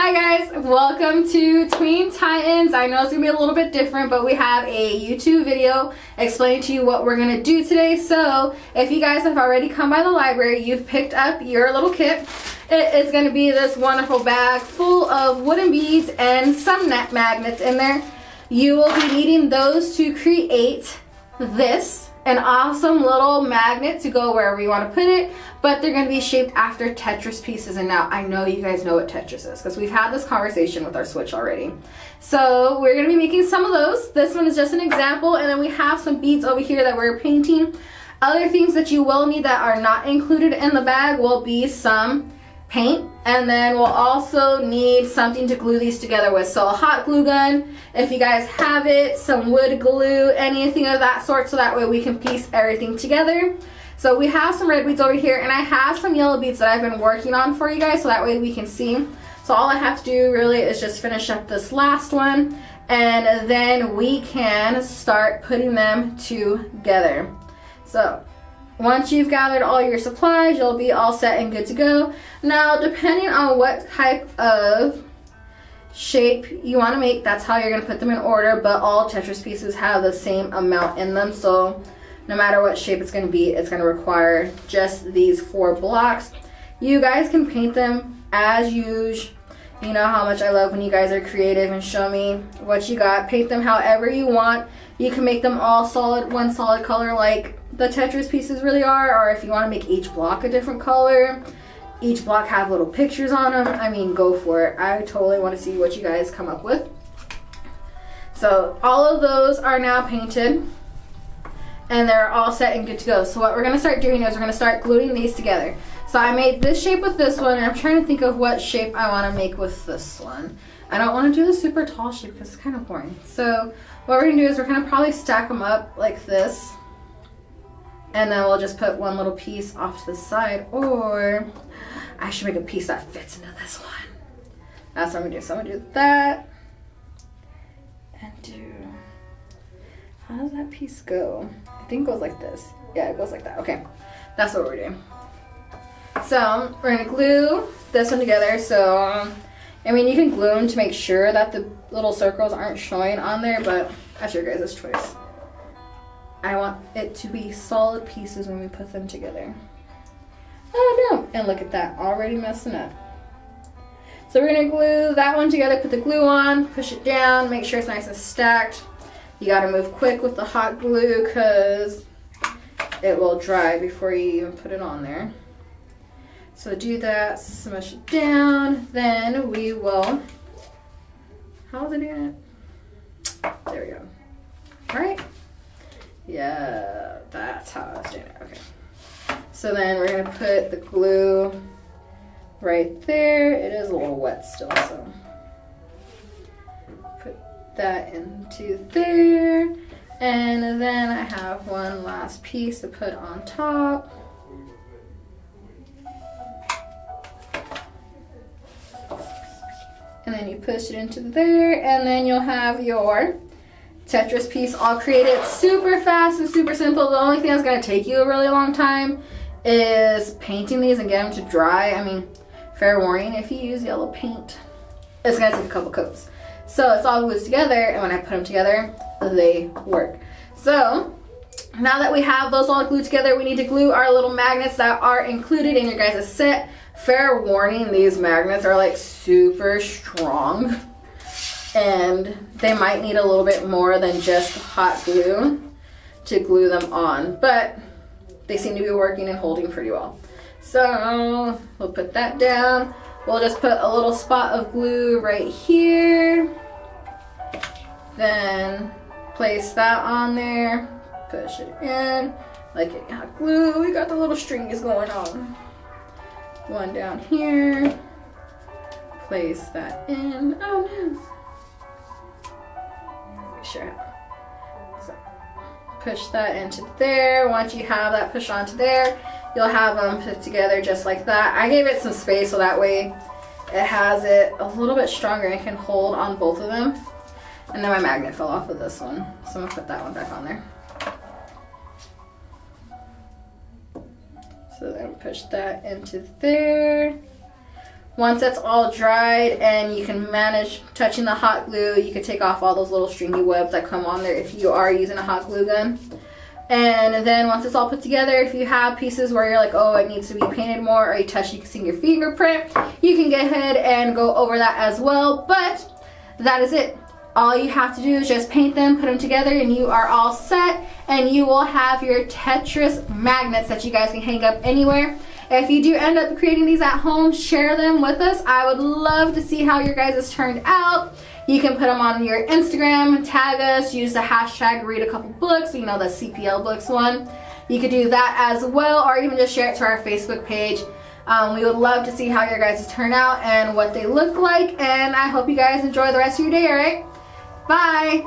Hi guys, welcome to Tween Titans. I know it's gonna be a little bit different, but we have a YouTube video explaining to you what we're gonna do today. So if you guys have already come by the library, you've picked up your little kit. It is gonna be this wonderful bag full of wooden beads and some net magnets in there. You will be needing those to create this, an awesome little magnet to go wherever you want to put it, but they're going to be shaped after Tetris pieces. And now I know you guys know what Tetris is because we've had this conversation with our Switch already. So we're going to be making some of those. This one is just an example, and then we have some beads over here that we're painting. Other things that you will need that are not included in the bag will be some paint, and then we'll also need something to glue these together with. So a hot glue gun, if you guys have it, some wood glue, anything of that sort, so that way we can piece everything together. So we have some red beads over here, and I have some yellow beads that I've been working on for you guys, so that way we can see. So all I have to do really is just finish up this last one, and then we can start putting them together. So once you've gathered all your supplies, you'll be all set and good to go. Now, depending on what type of shape you want to make, that's how you're going to put them in order, but all Tetris pieces have the same amount in them, so no matter what shape it's going to be, it's going to require just these 4 blocks. You guys can paint them as usual. You know how much I love when you guys are creative and show me what you got. Paint them however you want. You can make them all solid, one solid color like the Tetris pieces really are, or if you want to make each block a different color, each block have little pictures on them. I mean, go for it. I totally want to see what you guys come up with. So all of those are now painted, and they're all set and good to go. So what we're going to start doing is we're going to start gluing these together. So I made this shape with this one, and I'm trying to think of what shape I want to make with this one. I don't want to do the super tall shape because it's kind of boring. So what we're going to do is we're going to probably stack them up like this, and then we'll just put one little piece off to the side, or I should make a piece that fits into this one. That's what I'm going to do. So I'm going to do that, and do, how does that piece go? I think it goes like this. Yeah, it goes like that. Okay, that's what we're doing. So we're going to glue this one together. So, I mean, you can glue them to make sure that the little circles aren't showing on there, but that's your guys' choice. I want it to be solid pieces when we put them together. Oh no, and look at that, already messing up. So we're gonna glue that one together, put the glue on, push it down, make sure it's nice and stacked. You gotta move quick with the hot glue because it will dry before you even put it on there. So do that, smush it down, then we will, how's it doing it? There we go. All right. Yeah, that's how I was doing it. Okay. So then we're gonna put the glue right there. It is a little wet still, so put that into there. And then I have one last piece to put on top. And then you push it into there, and then you'll have your Tetris piece all created. Super fast and super simple. The only thing that's going to take you a really long time is painting these and get them to dry. I mean, fair warning, if you use yellow paint, it's going to take a couple coats. So it's all glued together, and when I put them together, they work. So now that we have those all glued together, we need to glue our little magnets that are included in your guys' set. Fair warning, these magnets are like super strong, and they might need a little bit more than just hot glue to glue them on, but they seem to be working and holding pretty well. So we'll put that down. We'll just put a little spot of glue right here, then place that on there, push it in like it hot glue. We got the little strings going on. One down here, place that in. Oh no. Sure. So push that into there. Once you have that pushed onto there, you'll have them put together just like that. I gave it some space so that way it has it a little bit stronger and can hold on both of them. And then my magnet fell off of this one, so I'm gonna put that one back on there. So then push that into there. Once that's all dried and you can manage touching the hot glue, you can take off all those little stringy webs that come on there if you are using a hot glue gun. And then once it's all put together, if you have pieces where you're like, oh, it needs to be painted more, or you touch, you can see your fingerprint, you can go ahead and go over that as well. But that is it. All you have to do is just paint them, put them together, and you are all set. And you will have your Tetris magnets that you guys can hang up anywhere. If you do end up creating these at home, share them with us. I would love to see how your guys' turned out. You can put them on your Instagram, tag us, use the hashtag read a couple books, you know, the CPL books one. You could do that as well, or even just share it to our Facebook page. We would love to see how your guys' turn out and what they look like. And I hope you guys enjoy the rest of your day, all right? Bye.